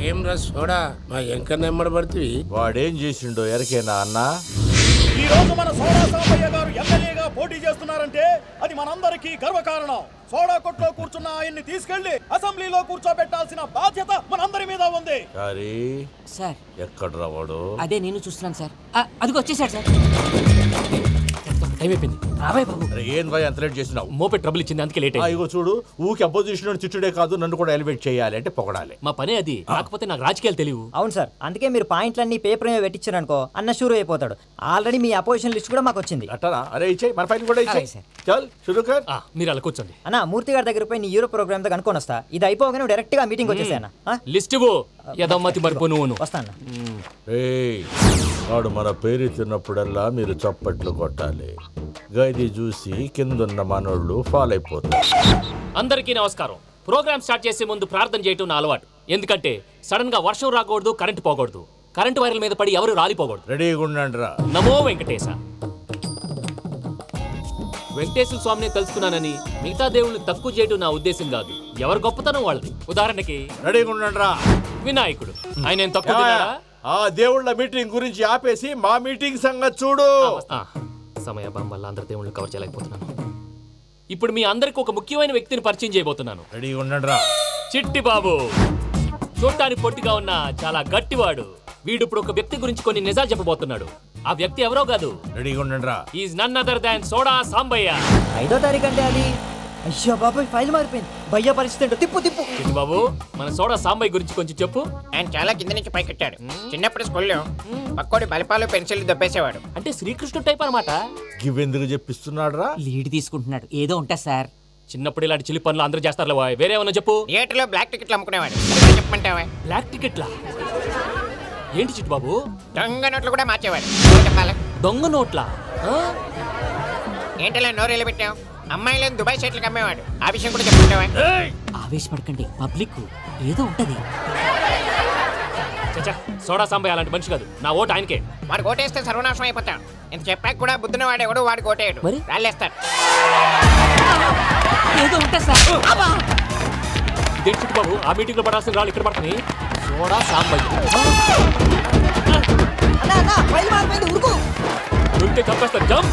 ఏం రస్ చూడా మా ఎంక నెమ్మడబడితే వాడేం చేసిండో ఎరకేనా అన్న? ఈ రోజు మన సోడా సాంబయ్య గారు ఎమ్మెల్యేగా పోటీ చేస్తున్నారంటే అది మనందరికీ గర్వకారణం. సోడా కొట్లో కూర్చున్న ఆయన్ని తీసుకెళ్లి అసెంబ్లీలో కూర్చోబెట్టాల్సిన బాధ్యత మనందరి మీద ఉంది. సార్ ఎక్కడ రావాడు? అదే నేను చూస్తున్నాను సార్. అదిగో వచ్చేసాడు సార్. టైం అయిపోయింది. రాబాయ్ బాబు. ఏం భయ అంత లేట్ చేసినావు? మోపే ట్రబుల్ ఇచ్చింది, అందుకే లేట్ అయింది. ఇగో చూడు, ఊకి అపోజిషన్ తిట్టుడే కాదు, నన్ను కూడా ఎలివేట్ చేయాలి అంటే పొగడాలి. మా పనే అది. కాకపోతే నాకు రాజకీయాలు తెలియవు. అవును సార్, అందుకే మీరు పాయింట్లన్నీ పేపర్ మీద పెట్టించారు అనుకో అన్న షూర్ అయిపోతాడు. ఆల్రెడీ మీ అపోజిషన్ లిస్ట్ కూడా మాకు వచ్చింది. అట్టనా? అరే ఇచ్చేయి, మన ఫైల్ కూడా ఇచ్చేయి. చల్ షురూ కర్. మీరు అలా కూర్చోండి. అన్న మూర్తి గారి దగ్గర పోయి నీ యూరో ప్రోగ్రామ్ దగ్గర అనుకోని వస్తా. ఇది అయిపోగానే డైరెక్ట్ గా మీటింగ్ వచ్చేసాను. లిస్ట్ యదమ్మతి మరిపో నువ్వు వస్తాను. వాడు మన పేరు తిన్నప్పుడల్లా మీరు చప్పట్లు కొట్టాలి. గది చూసి కిందున్న మనోళ్ళు ఫాలో అయిపోతారు. అందరికీ నమస్కారం. ప్రోగ్రామ్ స్టార్ట్ చేసే ముందు ప్రార్థన చేయటం నా అలవాటు. ఎందుకంటే సడన్ గా వర్షం రాకూడదు, కరెంట్ పోకూడదు, కరెంట్ వైర్ల మీద పడి ఎవరు రాలిపోకూడదు. రెడీగా ఉండండి రా. నమో వెంకటేశ. వెంకటేశ్వర స్వామిని తెలుసుకున్నానని మిగతా దేవుళ్ళని తక్కువ చేయడం నా ఉద్దేశం కాదు. ఎవరు గొప్పతనం వాళ్ళది. ఉదాహరణకి రెడీగా ఉండండి రా. వినాయకుడు, ఆయన తక్కువ. ఆ దేవుళ్ళ మీటింగ్ గురించి ఆపేసి మా మీటింగ్ సంగతి చూడు. సమయాభావం వల్ల అందరి దేవుళ్ళు కవర్ చేయలేకపోతున్నాను. ఇప్పుడు మీ అందరికి ఒక ముఖ్యమైన వ్యక్తిని పరిచయం చేయబోతున్నాను. రెడీగా ఉండండి రా. చిట్టి బాబు. చూడటానికి పొట్టిగా ఉన్న చాలా గట్టివాడు. వీడు ఇప్పుడు ఒక వ్యక్తి గురించి కొన్ని నిజాలు చెప్పబోతున్నాడు. ఆ వ్యక్తి ఎవరో కాదు. రెడీగా ఉండండి రా. Is none other than soda Sambaiah. 5వ తారీఖు అంటే అది. అయ్యో బాబాయ్, ఫైల్ మారిపోయింది. భయ్య పరిస్థితి తిప్పు తిప్పు. చిట్టి బాబు, మన సోడా సాంబయ్య గురించి కొంచెం చెప్పు. ఆయన చాలా కింద నుంచి పైకెట్టాడు. చిన్నప్పుడు స్కూల్లో పక్కోడి బలిపాలు పెన్సిల్ దొబ్బేసేవాడు. అంటే శ్రీకృష్ణుడు టైప్ అనమాట. గివెందుకు చెప్పిస్తున్నాడు రా? లీడ్ తీసుకుంటున్నాడు. ఏదో ఉంటా సార్. చిన్నప్పుడు ఇలాంటి చిలి పనులు అందరూ చేస్తారు. వేరే ఏమన్నా చెప్పు. థియేటర్లో బ్లాక్ టికెట్లు అమ్ముకునేవాడు. చెప్పమంటావా? బ్లాక్ టికెట్లా? ఏంటి చిట్టు బాబు? దొంగ నోట్లు కూడా మార్చేవాడు. చెప్పాలి. దొంగ నోట్లా? ఏంటలా నోరేళ్ళు పెట్టావు? అమ్మాయిలను దుబాయ్ షర్ట్లకు అమ్మేవాడు. ఆ విషయం కూడా చెప్పమంటావా? ఆవేశపడకండి, పబ్లిక్ ఏదో ఉంటది. సోడా సాంబయ్య అలాంటి మనిషి కాదు. నా ఓటు ఆయనకే. వాడు ఓటేస్తే సర్వనాశనం అయిపోతాడు. ఇంత చెప్పాక కూడా బుద్ధిన వాడేవాడు వాడికి ఓటేయడు. రాళ్ళేస్తాడు. ఏదో ఉంటా సార్. ఇదేంటి చిట్టు బాబు, ఆ మీటింగ్ లో పడాల్సిన రాళ్ళు ఇక్కడ పడుతుంది. సోడా సాంబయ్య చంపేస్తారు. జంప్.